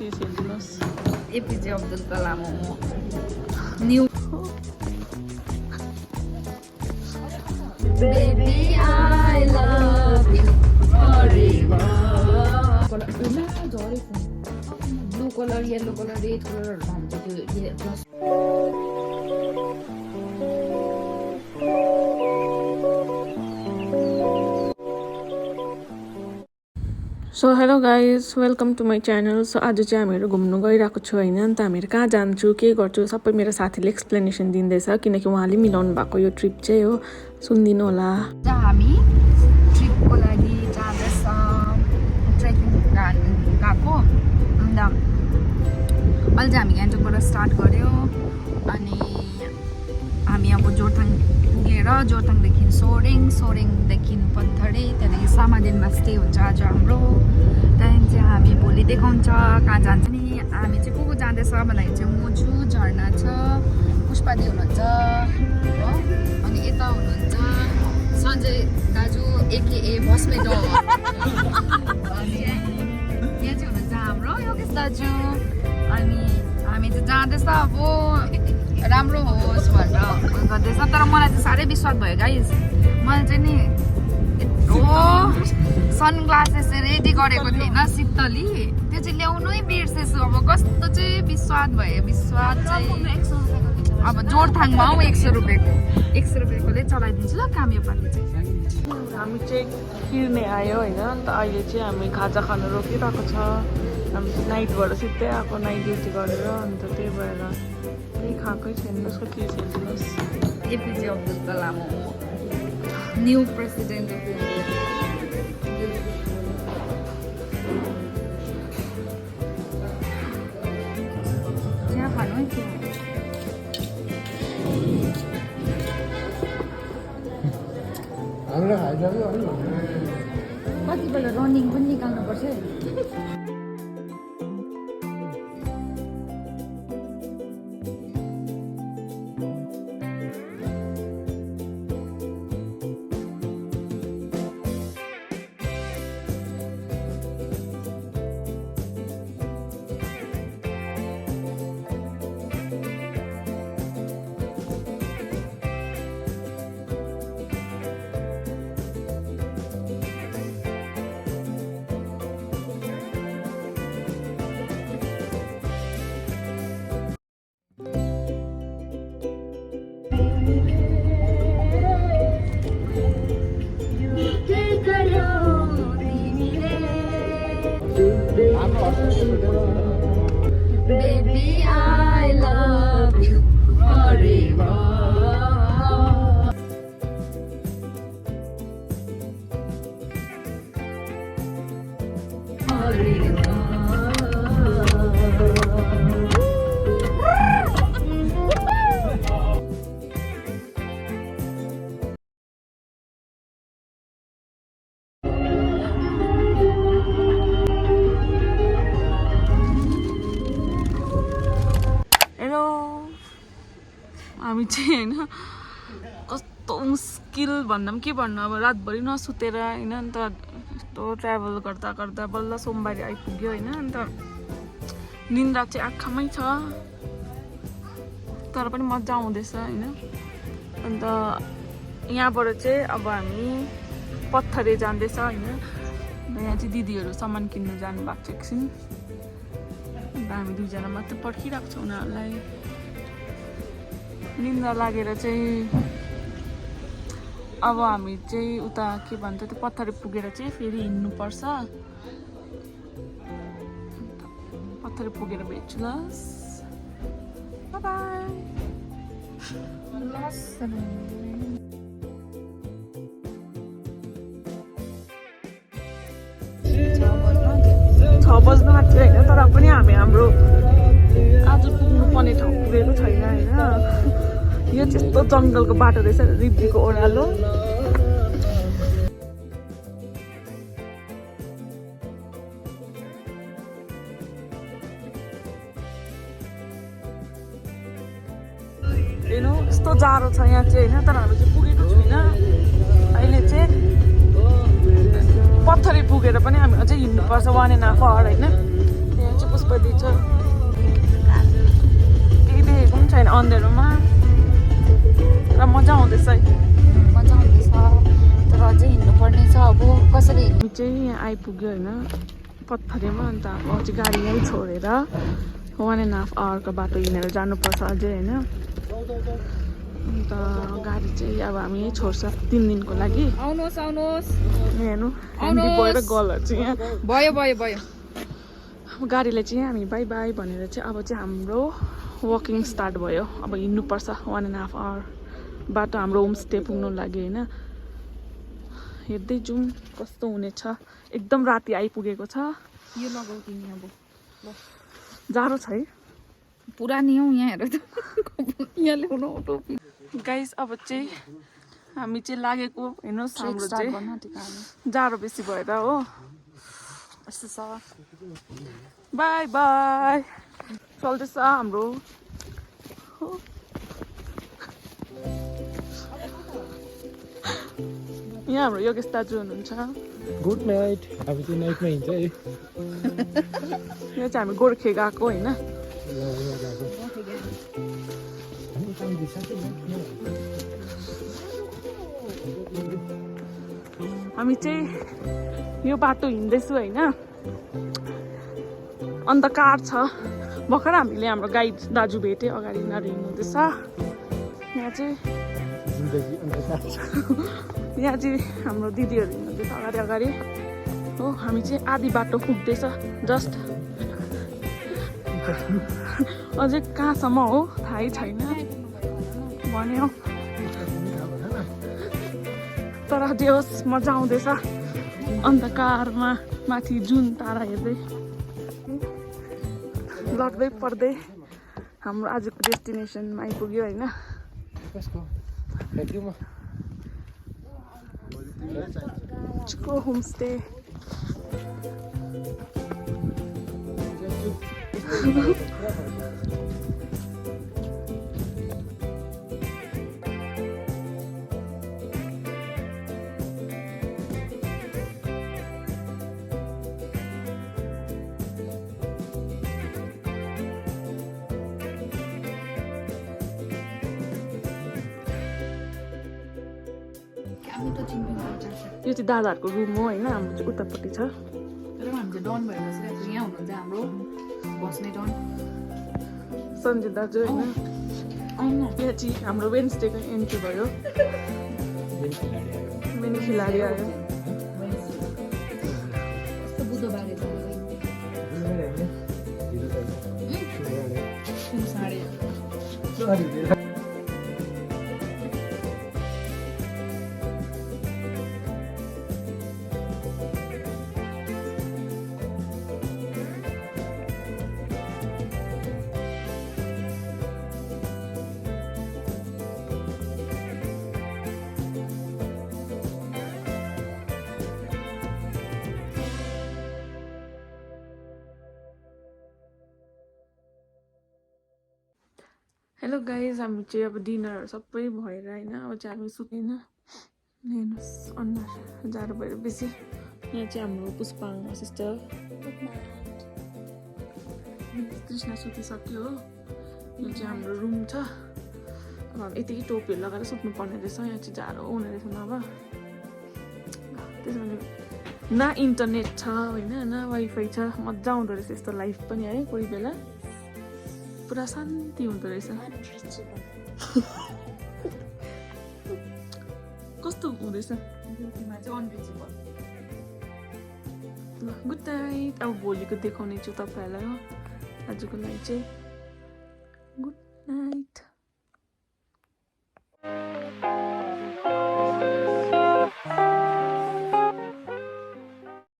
के हेर्नुहोस् एपीजे अब्दुल कलाम हो new Baby, I love you forever. Blue color, yellow color, red color, so hello guys welcome to my channel. So आज चाहिँ हामीहरू घुम्नु गइरहेको छु होइन। अन्त हामीहरू कहाँ जान्छु के गर्छु सबै मेरो साथीले एक्सप्लेनेसन दिँदैछ किनकि उहाँले मिलाउनु भएको यो ट्रिप चाहिँ हो। सुनिदिनु होला। हामी ट्रिपको लागि जाँदैछ ट्रेकिङ गएको। अन्त अहिले चाहिँ हामी गान्तोकबाट स्टार्ट गऱ्यो अनि हामी अब जोरथाङ पुगेर जोरथाङदेखि सोरेङदेखि पत्थरे त्यहाँदेखि सामादेनमा स्टे हुन्छ आज हाम्रो। त्यहाँदेखि चाहिँ हामी भोलि देखाउँछ कहाँ जान्छ नि। हामी चाहिँ को जाँदैछ भन्दाखेरि चाहिँ म छु, झर्ना छ, पुष्पादी हुनुहुन्छ हो, अनि यता हुनुहुन्छ सञ्जय दाजु एकेए भस्मेट अनि यहाँ चाहिँ हुनुहुन्छ हाम्रो योगेश दाजु। अनि हामी चाहिँ जाँदैछ अब राम्रो होस् भनेर गर्दैछ। तर मलाई चाहिँ साह्रै विश्वास भयो गाइस। मलाई चाहिँ नि यत्रो सनग्लासेस रेडी गरेको थिएँ होइन शीतली, त्यो चाहिँ ल्याउनै बिर्सेछु। अब कस्तो चाहिँ विश्वास भयो। विश्वास चाहिँ अब जोरथाङमा हौ 100 रुपियाँकोले चलाइदिन्छु ल काम योपालि चाहिँ। हामी चाहिँ किर्ने आयो होइन। अन्त अहिले चाहिँ हामी खाजा खानु रोकिरहेको छ। हामी नाइटबाट सिधै आएको नाइट ड्युटी गरेर। अन्त त्यही भएर केही खाएकै छैन। उसको के हेर्नुहोस् एपीजे अब्दुल कलाम हो न्यू प्रेसिडेन्ट अफ इन्डिया। त्यहाँ खानु है त्यो कति बेला रनिङ पनि निकाल्नुपर्छ है। Baby, I love you forever. हामी चाहिँ होइन कस्तो मुस्किल भन्दा पनि के भन्नु। अब रातभरि नसुतेर होइन। अन्त यस्तो ट्राभल गर्दा गर्दा बल्ल सोमबार आइपुग्यो होइन। अन्त निन्द्रा चाहिँ आँखामै छ तर पनि मजा आउँदैछ होइन। अन्त यहाँबाट चाहिँ अब हामी पत्थरे जाँदैछ होइन। यहाँ चाहिँ दिदीहरू सामान किन्नु जानुभएको छ एकछिन। अन्त हामी दुईजना मात्रै पर्खिरहेको छौँ उनीहरूलाई। निन्द्रा लागेर चाहिँ अब हामी चाहिँ उता के भन्छ त्यो पत्थरे पुगेर चाहिँ फेरि हिँड्नुपर्छ। पत्थरे पुगेर भेट्छु ल। बाई छ बज्नु आँट्यो होइन। तर पनि हामी हाम्रो आज पुग्नुपर्ने ठाउँ पुगेको छैन होइन। यो त्यस्तो जङ्गलको बाटो रहेछ रिब्दीको ओह्रालो। हेर्नु यस्तो जाडो छ यहाँ चाहिँ होइन। तर हामी चाहिँ पुगेको छुइनँ अहिले चाहिँ। पत्थरे पुगेर पनि हामी अझै हिँड्नुपर्छ 1.5 आवर होइन। यहाँ चाहिँ पुष्पदी छ आइपुग्यो होइन पत्थरेमा अन्त अब चाहिँ गाडी यहीँ छोडेर 1.5 आवरको बाटो हिँडेर जानुपर्छ अझै होइन अन्त गाडी चाहिँ अब हामी यहीँ छोड्छ 3 दिनको लागि आउनुहोस् आउनुहोस् हेर्नु ह्यान्डी भएर गलहरू चाहिँ यहाँ भयो भयो भयो अब गाडीलाई चाहिँ हामी बाई बाई भनेर चाहिँ अब चाहिँ हाम्रो वकिङ स्टार्ट भयो अब हिँड्नुपर्छ 1.5 आवर बाटो हाम्रो होमस्टे पुग्नु लागि होइन हेर्दै जाउँ कस्तो हुनेछ एकदम राति आइपुगेको छ यो लगाऊ तिमी अब जाडो छ है पुरा नि हौ यहाँ हेर त यहाँ ल्याउनु टोपी गाइस अब चाहिँ हामी चाहिँ लागेको हेर्नुहोस् हाम्रो स्टार्ट चाहिँ गर्न टिकाले जाडो बेसी भएर हो यस्तो छ बाई बाई चल्दैछ हाम्रो हो। यहाँ हाम्रो योगेश दाजु हुनुहुन्छ गुड नाइट अब चाहिँ नाइटमा हिँड्छ है यहाँ चाहिँ हामी गोर्खे गएको होइन हामी चाहिँ यो बाटो हिँड्दैछु होइन अन्धकार छ भर्खर हामीले हाम्रो गाइड दाजु भेट्यो अगाडि यिनीहरू हिँड्नुहुँदैछ यहाँ चाहिँ यहाँ चाहिँ हाम्रो दिदीहरू हिँड्नुहुँदैछ अगाडि अगाडि हो हामी चाहिँ आधी बाटो पुग्दैछ जस्ट अझै कहाँसम्म हो थाहै छैन भन्यो तर जे होस् मजा आउँदैछ अन्धकारमा माथि जुन तारा हेर्दै लड्दै पर्दै हाम्रो आजको डेस्टिनेसनमा आइपुग्यो होइन चिको होमस्टे यो चाहिँ दादाहरूको रुम हो होइन हाम्रो चाहिँ उतापट्टि छ तर हामी चाहिँ डन भएर बसिरहेको यहाँ हुनुहुन्छ हाम्रो बस्ने डन सन्जय दाजु होइन यहाँ चाहिँ हाम्रो वेन्सडेको एन्ट्री भयो मेन खेलाडी आयो कस्तो बुधबारे साढे हेलो गाइज हामी चाहिँ अब डिनरहरू सबै भएर होइन अब चाहिँ हामी सुतेन हेर्नुहोस् अनुहार जाडो भएर बेसी यहाँ चाहिँ हाम्रो पुष्पाङ सिस्टर कृष्ण सुतिसक्यो हो यो चाहिँ हाम्रो रुम छ अब हामी यतिकै टोपीहरू लगाएर सुत्नु पर्ने रहेछ यहाँ चाहिँ जाडो हुने रहेछ नभए त्यसो भने न इन्टरनेट छ होइन न वाइफाई छ मजा आउँदो रहेछ यस्तो लाइफ पनि है कोही बेला पुरा शान्ति हुँदो रहेछ कस्तो हुँदैछ गुड नाइट अब भोलिको देखाउने छु तपाईँहरूलाई हो आजको लागि चाहिँ गुड नाइट